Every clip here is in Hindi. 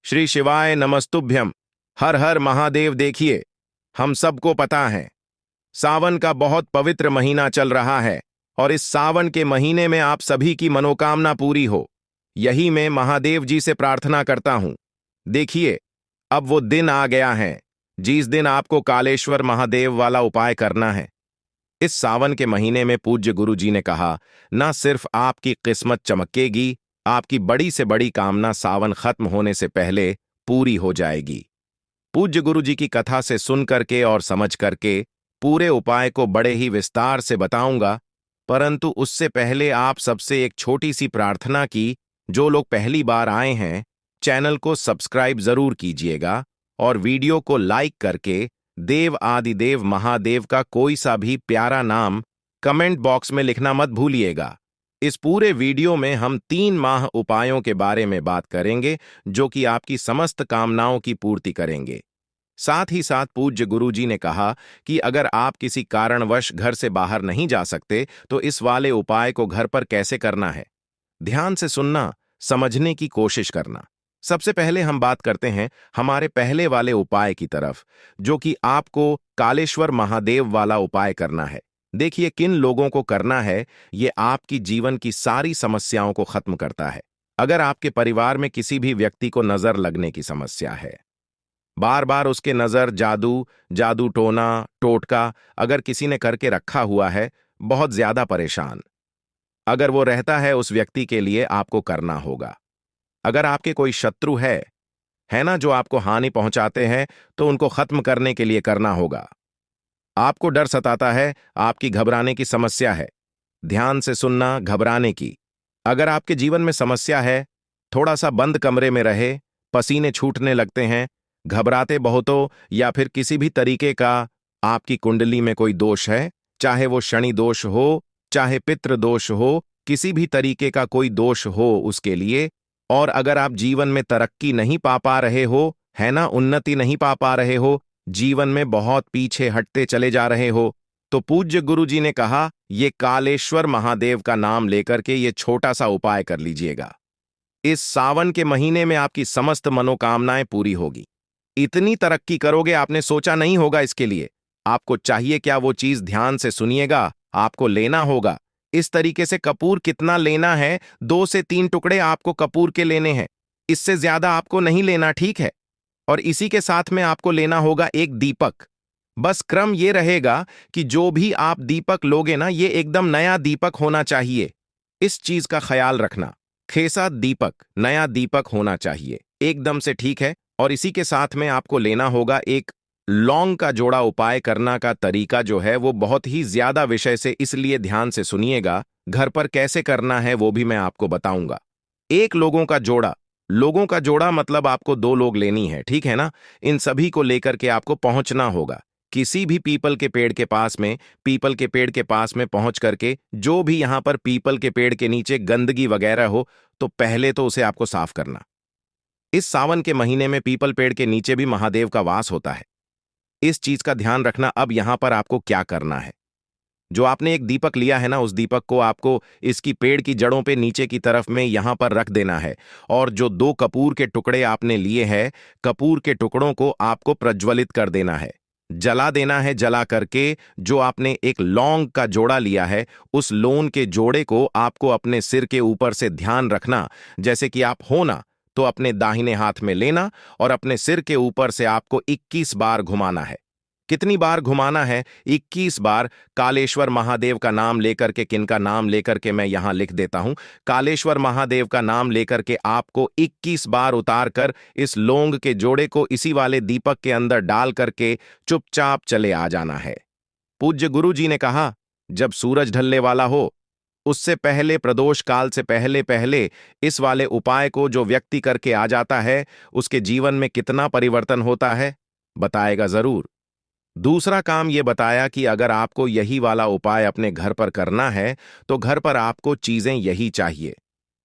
श्री शिवाय नमस्तुभ्यम। हर हर महादेव। देखिए, हम सबको पता है सावन का बहुत पवित्र महीना चल रहा है और इस सावन के महीने में आप सभी की मनोकामना पूरी हो, यही मैं महादेव जी से प्रार्थना करता हूं। देखिए, अब वो दिन आ गया है जिस दिन आपको कालेश्वर महादेव वाला उपाय करना है। इस सावन के महीने में पूज्य गुरु जी ने कहा, न सिर्फ आपकी किस्मत चमकेगी, आपकी बड़ी से बड़ी कामना सावन खत्म होने से पहले पूरी हो जाएगी। पूज्य गुरु जी की कथा से सुन करके और समझ करके पूरे उपाय को बड़े ही विस्तार से बताऊंगा, परंतु उससे पहले आप सबसे एक छोटी सी प्रार्थना की। जो लोग पहली बार आए हैं, चैनल को सब्सक्राइब जरूर कीजिएगा और वीडियो को लाइक करके देव आदिदेव महादेव का कोई सा भी प्यारा नाम कमेंट बॉक्स में लिखना मत भूलिएगा। इस पूरे वीडियो में हम 3 माह उपायों के बारे में बात करेंगे जो कि आपकी समस्त कामनाओं की पूर्ति करेंगे। साथ ही साथ पूज्य गुरु जी ने कहा कि अगर आप किसी कारणवश घर से बाहर नहीं जा सकते तो इस वाले उपाय को घर पर कैसे करना है, ध्यान से सुनना, समझने की कोशिश करना। सबसे पहले हम बात करते हैं हमारे पहले वाले उपाय की तरफ, जो कि आपको कालेश्वर महादेव वाला उपाय करना है। देखिए, किन लोगों को करना है, ये आपकी जीवन की सारी समस्याओं को खत्म करता है। अगर आपके परिवार में किसी भी व्यक्ति को नजर लगने की समस्या है, बार बार उसके नजर, जादू टोना टोटका अगर किसी ने करके रखा हुआ है, बहुत ज्यादा परेशान अगर वो रहता है, उस व्यक्ति के लिए आपको करना होगा। अगर आपके कोई शत्रु है ना, जो आपको हानि पहुंचाते हैं, तो उनको खत्म करने के लिए करना होगा। आपको डर सताता है, आपकी घबराने की समस्या है, ध्यान से सुनना, घबराने की। अगर आपके जीवन में समस्या है, थोड़ा सा बंद कमरे में रहे, पसीने छूटने लगते हैं, घबराते बहुत हो, या फिर किसी भी तरीके का आपकी कुंडली में कोई दोष है, चाहे वो शनि दोष हो, चाहे पितृ दोष हो, किसी भी तरीके का कोई दोष हो उसके लिए। और अगर आप जीवन में तरक्की नहीं पा रहे हो, है ना, उन्नति नहीं पा रहे हो, जीवन में बहुत पीछे हटते चले जा रहे हो, तो पूज्य गुरु जी ने कहा ये कालेश्वर महादेव का नाम लेकर के ये छोटा सा उपाय कर लीजिएगा। इस सावन के महीने में आपकी समस्त मनोकामनाएं पूरी होगी। इतनी तरक्की करोगे आपने सोचा नहीं होगा। इसके लिए आपको चाहिए क्या, वो चीज ध्यान से सुनिएगा। आपको लेना होगा इस तरीके से, कपूर कितना लेना है, 2 से 3 टुकड़े आपको कपूर के लेने हैं, इससे ज्यादा आपको नहीं लेना, ठीक है। और इसी के साथ में आपको लेना होगा एक दीपक। बस क्रम ये रहेगा कि जो भी आप दीपक लोगे ना, ये एकदम नया दीपक होना चाहिए। इस चीज का ख्याल रखना, खेसा दीपक, नया दीपक होना चाहिए, एकदम से, ठीक है। और इसी के साथ में आपको लेना होगा एक लौंग का जोड़ा। उपाय करना का तरीका जो है वो बहुत ही ज्यादा विषय से, इसलिए ध्यान से सुनिएगा। घर पर कैसे करना है वो भी मैं आपको बताऊंगा। एक लोगों का जोड़ा मतलब आपको 2 लोग लेनी है, ठीक है ना। इन सभी को लेकर के आपको पहुंचना होगा किसी भी पीपल के पेड़ के पास में। पीपल के पेड़ के पास में पहुंच करके, जो भी यहां पर पीपल के पेड़ के नीचे गंदगी वगैरह हो, तो पहले तो उसे आपको साफ करना। इस सावन के महीने में पीपल पेड़ के नीचे भी महादेव का वास होता है, इस चीज का ध्यान रखना। अब यहां पर आपको क्या करना है, जो आपने एक दीपक लिया है ना, उस दीपक को आपको इसकी पेड़ की जड़ों पे नीचे की तरफ में यहां पर रख देना है। और जो 2 कपूर के टुकड़े आपने लिए हैं, कपूर के टुकड़ों को आपको प्रज्वलित कर देना है, जला देना है। जला करके जो आपने एक लौंग का जोड़ा लिया है, उस लौंग के जोड़े को आपको अपने सिर के ऊपर से, ध्यान रखना, जैसे कि आप हो ना, तो अपने दाहिने हाथ में लेना और अपने सिर के ऊपर से आपको 21 बार घुमाना है। कितनी बार घुमाना है? 21 बार। कालेश्वर महादेव का नाम लेकर के, किनका नाम लेकर के मैं यहां लिख देता हूं, कालेश्वर महादेव का नाम लेकर के आपको 21 बार उतार कर इस लौंग के जोड़े को इसी वाले दीपक के अंदर डाल करके चुपचाप चले आ जाना है। पूज्य गुरु जी ने कहा, जब सूरज ढलने वाला हो, उससे पहले, प्रदोष काल से पहले पहले इस वाले उपाय को जो व्यक्ति करके आ जाता है, उसके जीवन में कितना परिवर्तन होता है बताएगा जरूर। दूसरा काम ये बताया कि अगर आपको यही वाला उपाय अपने घर पर करना है, तो घर पर आपको चीजें यही चाहिए।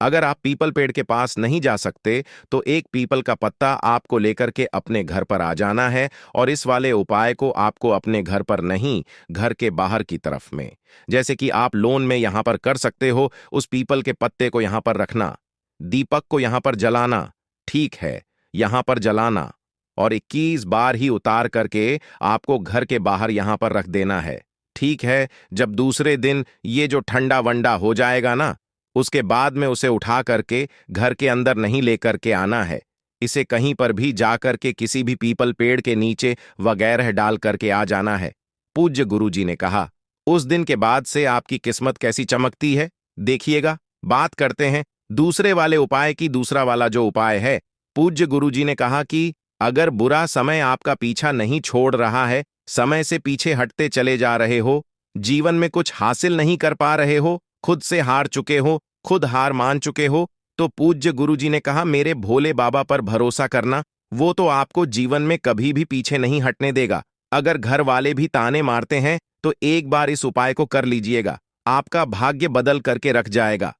अगर आप पीपल पेड़ के पास नहीं जा सकते, तो एक पीपल का पत्ता आपको लेकर के अपने घर पर आ जाना है। और इस वाले उपाय को आपको अपने घर पर नहीं, घर के बाहर की तरफ में, जैसे कि आप लॉन में यहां पर कर सकते हो, उस पीपल के पत्ते को यहां पर रखना, दीपक को यहां पर जलाना, ठीक है। यहां पर जलाना और 21 बार ही उतार करके आपको घर के बाहर यहां पर रख देना है। ठीक है, जब दूसरे दिन ये जो ठंडा वंडा हो जाएगा ना, उसके बाद में उसे उठा करके घर के अंदर नहीं लेकर के आना है। इसे कहीं पर भी जाकर के किसी भी पीपल पेड़ के नीचे वगैरह डाल करके आ जाना है। पूज्य गुरुजी ने कहा, उस दिन के बाद से आपकी किस्मत कैसी चमकती है, देखिएगा। बात करते हैं दूसरे वाले उपाय की। दूसरा वाला जो उपाय है, पूज्य गुरुजी ने कहा कि अगर बुरा समय आपका पीछा नहीं छोड़ रहा है, समय से पीछे हटते चले जा रहे हो, जीवन में कुछ हासिल नहीं कर पा रहे हो, खुद से हार चुके हो, खुद हार मान चुके हो, तो पूज्य गुरुजी ने कहा मेरे भोले बाबा पर भरोसा करना, वो तो आपको जीवन में कभी भी पीछे नहीं हटने देगा। अगर घर वाले भी ताने मारते हैं तो एक बार इस उपाय को कर लीजिएगा, आपका भाग्य बदल करके रख जाएगा।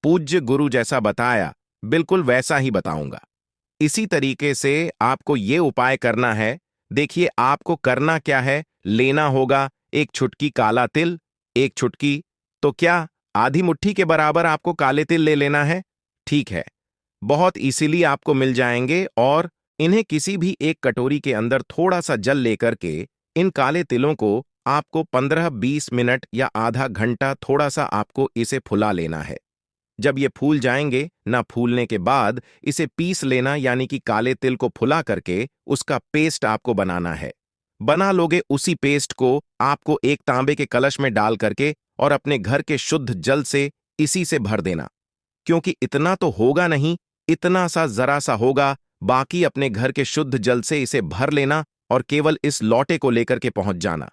पूज्य गुरु जैसा बताया बिल्कुल वैसा ही बताऊंगा। इसी तरीके से आपको ये उपाय करना है। देखिए आपको करना क्या है, लेना होगा एक चुटकी काला तिल, एक चुटकी तो क्या आधी मुट्ठी के बराबर आपको काले तिल ले लेना है। ठीक है, बहुत इसीलिए आपको मिल जाएंगे और इन्हें किसी भी एक कटोरी के अंदर थोड़ा सा जल लेकर के इन काले तिलों को आपको 15-20 मिनट या आधा घंटा थोड़ा सा आपको इसे फुला लेना है। जब ये फूल जाएंगे ना, फूलने के बाद इसे पीस लेना, यानी कि काले तिल को फुला करके उसका पेस्ट आपको बनाना है। बना लोगे उसी पेस्ट को आपको एक तांबे के कलश में डाल करके और अपने घर के शुद्ध जल से इसी से भर देना। क्योंकि इतना तो होगा नहीं, इतना सा जरा सा होगा, बाकी अपने घर के शुद्ध जल से इसे भर लेना और केवल इस लौटे को लेकर के पहुंच जाना।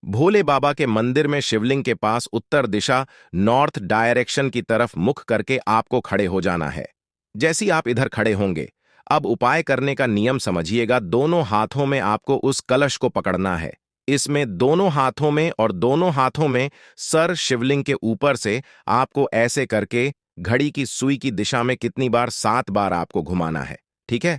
भोले बाबा के मंदिर में शिवलिंग के पास उत्तर दिशा नॉर्थ डायरेक्शन की तरफ मुख करके आपको खड़े हो जाना है। जैसी आप इधर खड़े होंगे, अब उपाय करने का नियम समझिएगा। दोनों हाथों में आपको उस कलश को पकड़ना है। इसमें दोनों हाथों में और दोनों हाथों में सर शिवलिंग के ऊपर से आपको ऐसे करके घड़ी की सुई की दिशा में कितनी बार, 7 बार आपको घुमाना है। ठीक है,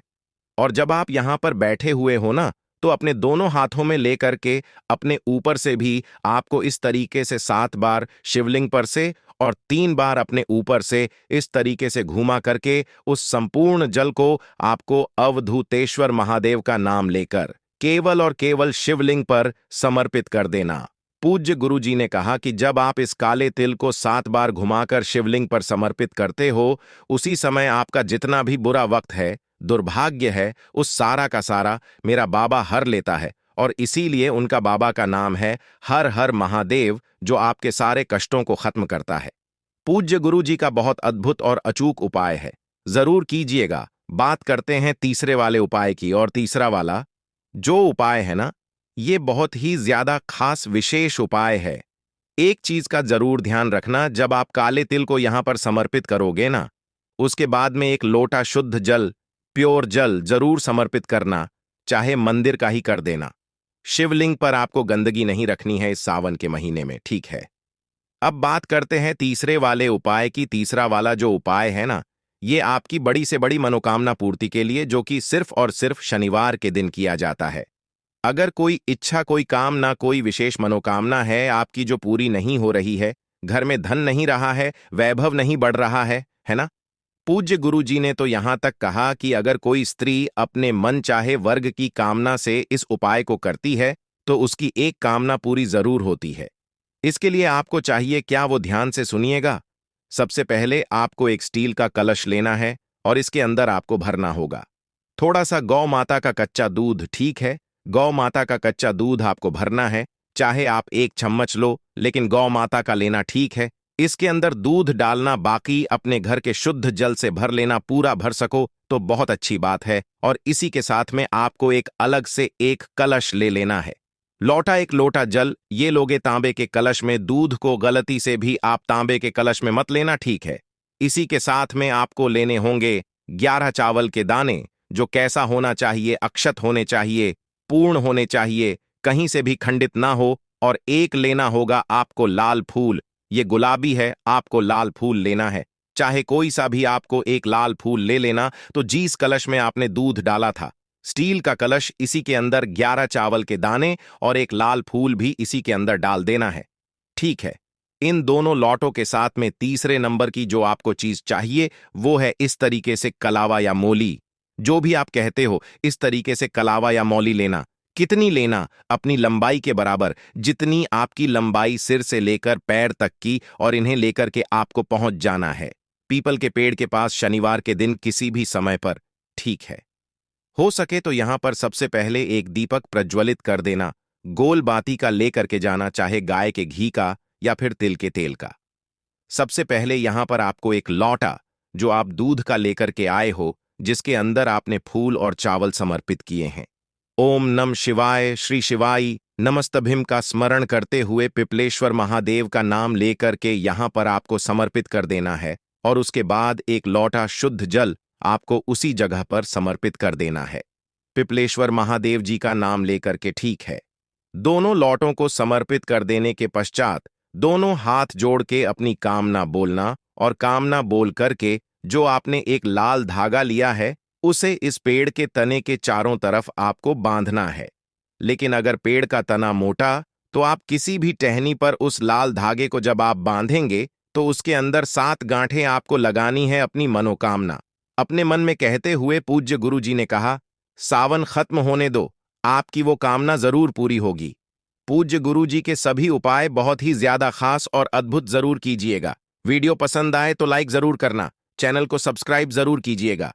और जब आप यहां पर बैठे हुए हो ना, तो अपने दोनों हाथों में लेकर के अपने ऊपर से भी आपको इस तरीके से 7 बार शिवलिंग पर से और 3 बार अपने ऊपर से इस तरीके से घुमा करके उस संपूर्ण जल को आपको अवधूतेश्वर महादेव का नाम लेकर केवल और केवल शिवलिंग पर समर्पित कर देना। पूज्य गुरुजी ने कहा कि जब आप इस काले तिल को 7 बार घुमाकर शिवलिंग पर समर्पित करते हो, उसी समय आपका जितना भी बुरा वक्त है, दुर्भाग्य है, उस सारा का सारा मेरा बाबा हर लेता है। और इसीलिए उनका बाबा का नाम है हर हर महादेव, जो आपके सारे कष्टों को खत्म करता है। पूज्य गुरु जी का बहुत अद्भुत और अचूक उपाय है, जरूर कीजिएगा। बात करते हैं तीसरे वाले उपाय की। और तीसरा वाला जो उपाय है ना, ये बहुत ही ज्यादा खास विशेष उपाय है। एक चीज का जरूर ध्यान रखना, जब आप काले तिल को यहां पर समर्पित करोगे ना, उसके बाद में एक लोटा शुद्ध जल, प्योर जल जरूर समर्पित करना, चाहे मंदिर का ही कर देना। शिवलिंग पर आपको गंदगी नहीं रखनी है इस सावन के महीने में। ठीक है, अब बात करते हैं तीसरे वाले उपाय की। तीसरा वाला जो उपाय है ना, ये आपकी बड़ी से बड़ी मनोकामना पूर्ति के लिए, जो कि सिर्फ और सिर्फ शनिवार के दिन किया जाता है। अगर कोई इच्छा, कोई कामना, कोई विशेष मनोकामना है आपकी जो पूरी नहीं हो रही है, घर में धन नहीं रहा है, वैभव नहीं बढ़ रहा है ना, पूज्य गुरु जी ने तो यहां तक कहा कि अगर कोई स्त्री अपने मन चाहे वर्ग की कामना से इस उपाय को करती है, तो उसकी एक कामना पूरी जरूर होती है। इसके लिए आपको चाहिए क्या, वो ध्यान से सुनिएगा। सबसे पहले आपको एक स्टील का कलश लेना है और इसके अंदर आपको भरना होगा थोड़ा सा गौ माता का कच्चा दूध। ठीक है, गौ माता का कच्चा दूध आपको भरना है, चाहे आप 1 चम्मच लो, लेकिन गौ माता का लेना ठीक है। इसके अंदर दूध डालना, बाकी अपने घर के शुद्ध जल से भर लेना। पूरा भर सको तो बहुत अच्छी बात है। और इसी के साथ में आपको एक अलग से एक कलश ले लेना है। लौटा एक लोटा जल ये लोगे तांबे के कलश में, दूध को गलती से भी आप तांबे के कलश में मत लेना। ठीक है, इसी के साथ में आपको लेने होंगे 11 चावल के दाने, जो कैसा होना चाहिए, अक्षत होने चाहिए, पूर्ण होने चाहिए, कहीं से भी खंडित ना हो। और एक लेना होगा आपको लाल फूल, ये गुलाबी है, आपको लाल फूल लेना है, चाहे कोई सा भी आपको एक लाल फूल ले लेना। तो जिस कलश में आपने दूध डाला था, स्टील का कलश, इसी के अंदर 11 चावल के दाने और एक लाल फूल भी इसी के अंदर डाल देना है। ठीक है, इन दोनों लौटों के साथ में तीसरे नंबर की जो आपको चीज चाहिए वो है इस तरीके से कलावा या मोली। जो भी आप कहते हो, इस तरीके से कलावा या मौली लेना। कितनी लेना? अपनी लंबाई के बराबर, जितनी आपकी लंबाई सिर से लेकर पैर तक की, और इन्हें लेकर के आपको पहुंच जाना है पीपल के पेड़ के पास शनिवार के दिन किसी भी समय पर। ठीक है? हो सके तो यहां पर सबसे पहले एक दीपक प्रज्वलित कर देना। गोल बाती का लेकर के जाना, चाहे गाय के घी का या फिर तिल के तेल का। सबसे पहले यहां पर आपको एक लौटा, जो आप दूध का लेकर के आए हो, जिसके अंदर आपने फूल और चावल समर्पित किए हैं, ओम नम शिवाय, श्री शिवाई नमस्तभिम का स्मरण करते हुए पिपलेश्वर महादेव का नाम लेकर के यहां पर आपको समर्पित कर देना है। और उसके बाद एक लौटा शुद्ध जल आपको उसी जगह पर समर्पित कर देना है, पिपलेश्वर महादेव जी का नाम लेकर के। ठीक है? दोनों लौटों को समर्पित कर देने के पश्चात दोनों हाथ जोड़ के अपनी कामना बोलना, और कामना बोल करके जो आपने एक लाल धागा लिया है, उसे इस पेड़ के तने के चारों तरफ आपको बांधना है। लेकिन अगर पेड़ का तना मोटा, तो आप किसी भी टहनी पर उस लाल धागे को जब आप बांधेंगे, तो उसके अंदर 7 गांठें आपको लगानी है अपनी मनोकामना। अपने मन में कहते हुए पूज्य गुरु जी ने कहा, सावन खत्म होने दो, आपकी वो कामना जरूर पूरी होगी। पूज्य गुरु जी के सभी उपाय बहुत ही ज्यादा खास और अद्भुत जरूर कीजिएगा। वीडियो पसंद आए तो लाइक जरूर करना, चैनल को सब्सक्राइब जरूर कीजिएगा।